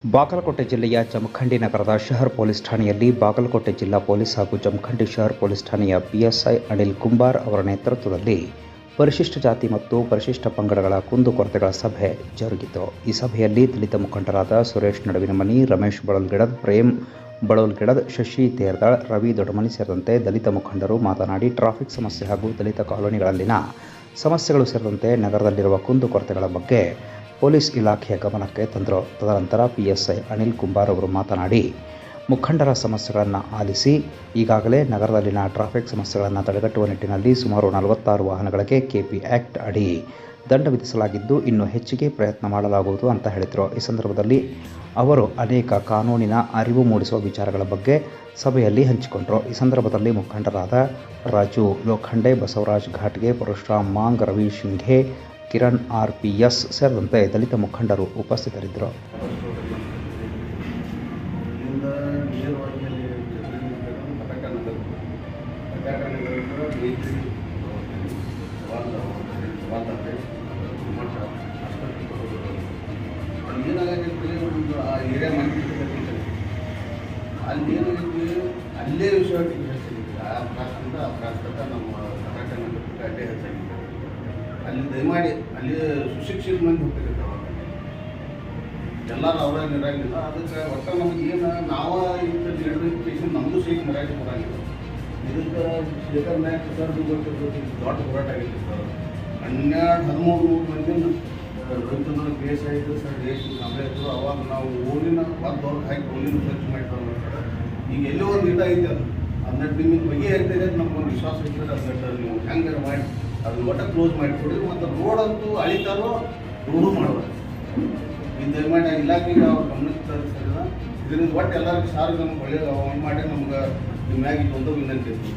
ಬಾಗಲಕೋಟೆ ಜಿಲ್ಲೆಯ ಜಮಖಂಡಿ ನಗರದ ಶಹರ್ ಪೊಲೀಸ್ ಠಾಣೆಯಲ್ಲಿ ಬಾಗಲಕೋಟೆ ಜಿಲ್ಲಾ ಪೊಲೀಸ್ ಹಾಗೂ ಜಮಖಂಡಿ ಶಹರ್ ಪೊಲೀಸ್ ಠಾಣೆಯ ಪಿಎಸ್ಐ ಅನಿಲ್ ಕುಂಬಾರ್ ಅವರ ನೇತೃತ್ವದಲ್ಲಿ ಪರಿಶಿಷ್ಟ ಜಾತಿ ಮತ್ತು ಪರಿಶಿಷ್ಟ ಪಂಗಡಗಳ ಕುಂದುಕೊರತೆಗಳ ಸಭೆ ಜರುಗಿತು. ಈ ಸಭೆಯಲ್ಲಿ ದಲಿತ ಮುಖಂಡರಾದ ಸುರೇಶ್ ನಡುವಿನಮನಿ, ರಮೇಶ್ ಬಳಲ್ಗಿಡದ್, ಪ್ರೇಮ್ ಬಳಲ್ಗಿಡದ್, ಶಶಿ ತೇರ್ದಾಳ್, ರವಿ ದೊಡ್ಡಮನಿ ಸೇರಿದಂತೆ ದಲಿತ ಮುಖಂಡರು ಮಾತನಾಡಿ ಟ್ರಾಫಿಕ್ ಸಮಸ್ಯೆ ಹಾಗೂ ದಲಿತ ಕಾಲೋನಿಗಳಲ್ಲಿನ ಸಮಸ್ಯೆಗಳು ಸೇರಿದಂತೆ ನಗರದಲ್ಲಿರುವ ಕುಂದುಕೊರತೆಗಳ ಬಗ್ಗೆ ಪೊಲೀಸ್ ಇಲಾಖೆಯ ಗಮನಕ್ಕೆ ತಂದರು. ತದನಂತರ ಪಿಎಸ್ಐ ಅನಿಲ್ ಕುಂಬಾರ್ ಅವರು ಮಾತನಾಡಿ ಮುಖಂಡರ ಸಮಸ್ಯೆಗಳನ್ನು ಆಲಿಸಿ ಈಗಾಗಲೇ ನಗರದಲ್ಲಿನ ಟ್ರಾಫಿಕ್ ಸಮಸ್ಯೆಗಳನ್ನು ತಡೆಗಟ್ಟುವ ನಿಟ್ಟಿನಲ್ಲಿ ಸುಮಾರು 46 ವಾಹನಗಳಿಗೆ ಕೆಪಿ ಆ್ಯಕ್ಟ್ ಅಡಿ ದಂಡ ವಿಧಿಸಲಾಗಿದ್ದು ಇನ್ನೂ ಹೆಚ್ಚಿಗೆ ಪ್ರಯತ್ನ ಮಾಡಲಾಗುವುದು ಅಂತ ಹೇಳಿದರು. ಈ ಸಂದರ್ಭದಲ್ಲಿ ಅವರು ಅನೇಕ ಕಾನೂನಿನ ಅರಿವು ಮೂಡಿಸುವ ವಿಚಾರಗಳ ಬಗ್ಗೆ ಸಭೆಯಲ್ಲಿ ಹಂಚಿಕೊಂಡರು. ಈ ಸಂದರ್ಭದಲ್ಲಿ ಮುಖಂಡರಾದ ರಾಜು ಲೋಖಂಡೆ, ಬಸವರಾಜ್ ಘಾಟ್ಗೆ, ಪರಶುರಾಮ್ ಮಾಂಗ್, ರವಿ ಶಿಂಘೆ, ಕಿರಣ್ ಆರ್ಪಿಎಸ್ ಸೇರಿದಂತೆ ದಲಿತ ಮುಖಂಡರು ಉಪಸ್ಥಿತರಿದ್ದರು. ಅಲ್ಲೇ ವಿಷಯ ನಮ್ಮ ಅಲ್ಲೇ ಹೆಚ್ಚಾಗಿದೆ. ಅಲ್ಲಿ ದಯಮಾಡಿ ಅಲ್ಲಿ ಸುಶಿಕ್ಷಿತ ಮಂದಿ ಹೋಗ್ತಿರ್ತಾವ, ಎಲ್ಲರೂ ಅವರಾಗಿ ಇರಂಗಿಲ್ಲ. ಅದಕ್ಕೆ ಒಟ್ಟು ನಮ್ಗೆ ಏನು ನಾವು ಇಂಥ ನಿರ್ವಹಿಸಿ ನಮಗೂ ಸಹಿತ ಮರ್ಯಾದೆ ಕೊಡಂಗಿಲ್ಲ. ಇದಕ್ಕೆ ಶೇಖರ್ ನಾಯಕ್ ಸರ್ ಗೊತ್ತಿರ್ತದೆ, ದೊಡ್ಡ ಹೋರಾಟ ಆಗಿತ್ತು ಸರ್. 12-13 ಮಂದಿ ರೈತನ ಕೇಸ್ ಆಯಿತು ಸರ್, ದೇಶ ಕಂಪ್ಲೇಂಟು. ಅವಾಗ ನಾವು ಊರಿನ ಹೊರಗೆ ಹಾಕಿ ಊರಿನ ಸ್ವಚ್ಛ ಮಾಡಿರ್ತಾರೆ ಸರ್. ಈಗ ಎಲ್ಲೋ ಒಂದು ಇದಾಗಿದೆ, ಅದು 12 ನಿಮಿಷ ಬಗೆಹರಿತಿದೆ ಅಂತ ನಮ್ಗೊಂದು ವಿಶ್ವಾಸ ಇರ್ತದೆ. ಅದನ್ನ ನೀವು ಹೆಂಗಾರ ಮಾಡಿ ಅದನ್ನ ಒಟ್ಟು ಕ್ಲೋಸ್ ಮಾಡಿಕೊಡಿ. ಮತ್ತು ರೋಡ್ ಅಂತೂ ಅಳಿತಾರೋ ರೋಡು ಮಾಡಬಾರ್ದು. ಇದು ದಯಮಾಡಿ ಇಲಾಖೆಗೆ ಅವ್ರು ಗಮನಕ್ಕೆ ತರಿಸಿಲ್ಲ. ಇದರಿಂದ ಒಟ್ಟು ಎಲ್ಲರಿಗೂ ಸಾರು ನಮ್ಗೆ ಒಳ್ಳೆ ಒಂದು ಮಾಡಿ ನಮ್ಗೆ ನಿಮ್ಮ ಮ್ಯಾಗ ಒಂದು ವಿನಂತಿ ಇತ್ತು.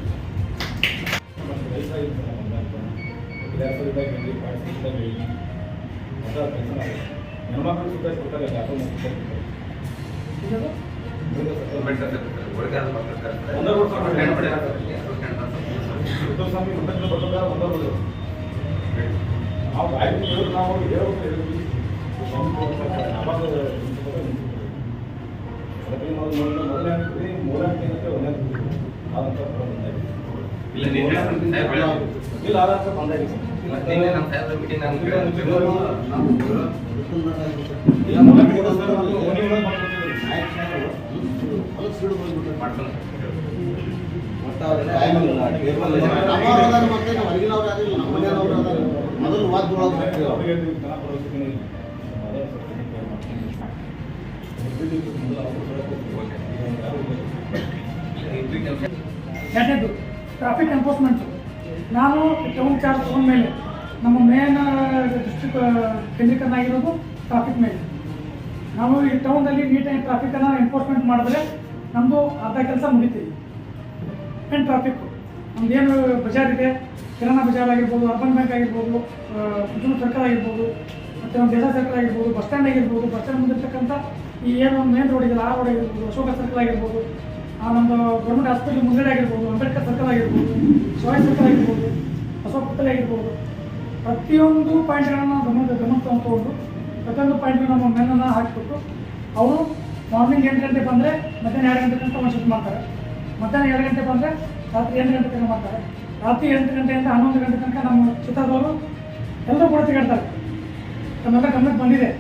ಮೊದಲು ಎರಡನೇದು ಟ್ರಾಫಿಕ್ ಎನ್ಫೋರ್ಸ್ಮೆಂಟು. ನಾನು ಟೌನ್ ಚಾರ್ಜ್ ತೊಗೊಂಡ ಮೇಲೆ ನಮ್ಮ ಮೇನ್ ಡಿಸ್ಟ್ರಿಕ್ಟ್ ಕೇಂದ್ರೀಕರಣ ಆಗಿರೋದು ಟ್ರಾಫಿಕ್ ಮೇಲೆ. ನಾವು ಈ ಟೌನಲ್ಲಿ ನೀಟಾಗಿ ಟ್ರಾಫಿಕನ್ನು ಎನ್ಫೋರ್ಸ್ಮೆಂಟ್ ಮಾಡಿದ್ರೆ ನಮ್ಮದು ಅರ್ಧ ಕೆಲಸ ಮುಗಿತೀವಿ. ಏನು ಟ್ರಾಫಿಕ್ಕು ನಮ್ಮದೇನು ಬಜಾರ್ ಇದೆ, ಕಿರಾಣಾ ಬಜಾರ್ ಆಗಿರ್ಬೋದು, ಅರ್ಬನ್ ಬ್ಯಾಂಕ್ ಆಗಿರ್ಬೋದು, ಕುಜೂರು ಸರ್ಕಲ್ ಆಗಿರ್ಬೋದು, ಮತ್ತು ನಮ್ಮ ಬೇಜಾರ್ ಸರ್ಕಲ್ ಆಗಿರ್ಬೋದು, ಬಸ್ ಸ್ಟ್ಯಾಂಡ್ ಆಗಿರ್ಬೋದು, ಬಸ್ ಸ್ಟ್ಯಾಂಡ್ ಮುಂದಿರ್ತಕ್ಕಂಥ ಈ ಏನು ಒಂದು ಮೇನ್ ರೋಡ್ ಇದೆಯಲ್ಲ ಆ ರೋಡ್ ಆಗಿರ್ಬೋದು, ಅಶೋಕ ಸರ್ಕಲ್ ಆಗಿರ್ಬೋದು, ನಮ್ಮದು ಗೌರ್ಮೆಂಟ್ ಹಾಸ್ಪಿಟಲ್ ಮುಂಗಡೆ ಆಗಿರ್ಬೋದು, ಅಂಬೇಡ್ಕರ್ ಸರ್ಕಲ್ ಆಗಿರ್ಬೋದು, ಶಿವಾಜಿ ಸರ್ಕಲ್ ಆಗಿರ್ಬೋದು, ಅಶೋಕ್ ಪುತ್ತಲೆ ಆಗಿರ್ಬೋದು, ಪ್ರತಿಯೊಂದು ಪಾಯಿಂಟ್ಗಳನ್ನು ಗಮನ ತೊಗೊಂಡು ಪ್ರತಿಯೊಂದು ಪಾಯಿಂಟ್ಗೂ ನಮ್ಮ ಮೆನನ್ನು ಹಾಕಿಬಿಟ್ಟು ಅವರು ಮಾರ್ನಿಂಗ್ 8 ಗಂಟೆ ಬಂದರೆ ಮಧ್ಯಾಹ್ನ 2 ಗಂಟೆ ತನಕ ಒಂದು ಶಿಫ್ಟ್ ಮಾಡ್ತಾರೆ. ಮಧ್ಯಾಹ್ನ 2 ಗಂಟೆ ಬಂದರೆ ರಾತ್ರಿ 8 ಗಂಟೆ ತನಕ ಮಾಡ್ತಾರೆ. ರಾತ್ರಿ 8 ಗಂಟೆಯಿಂದ 11 ಗಂಟೆ ತನಕ ನಮ್ಮ ಚಿತ್ರದವರು ಎಲ್ಲರೂ ಕೂಡ ತಿರುಗಾಡ್ತಾರೆ. ನಮ್ಮೆಲ್ಲ ಗಮನಕ್ಕೆ ಬಂದಿದೆ.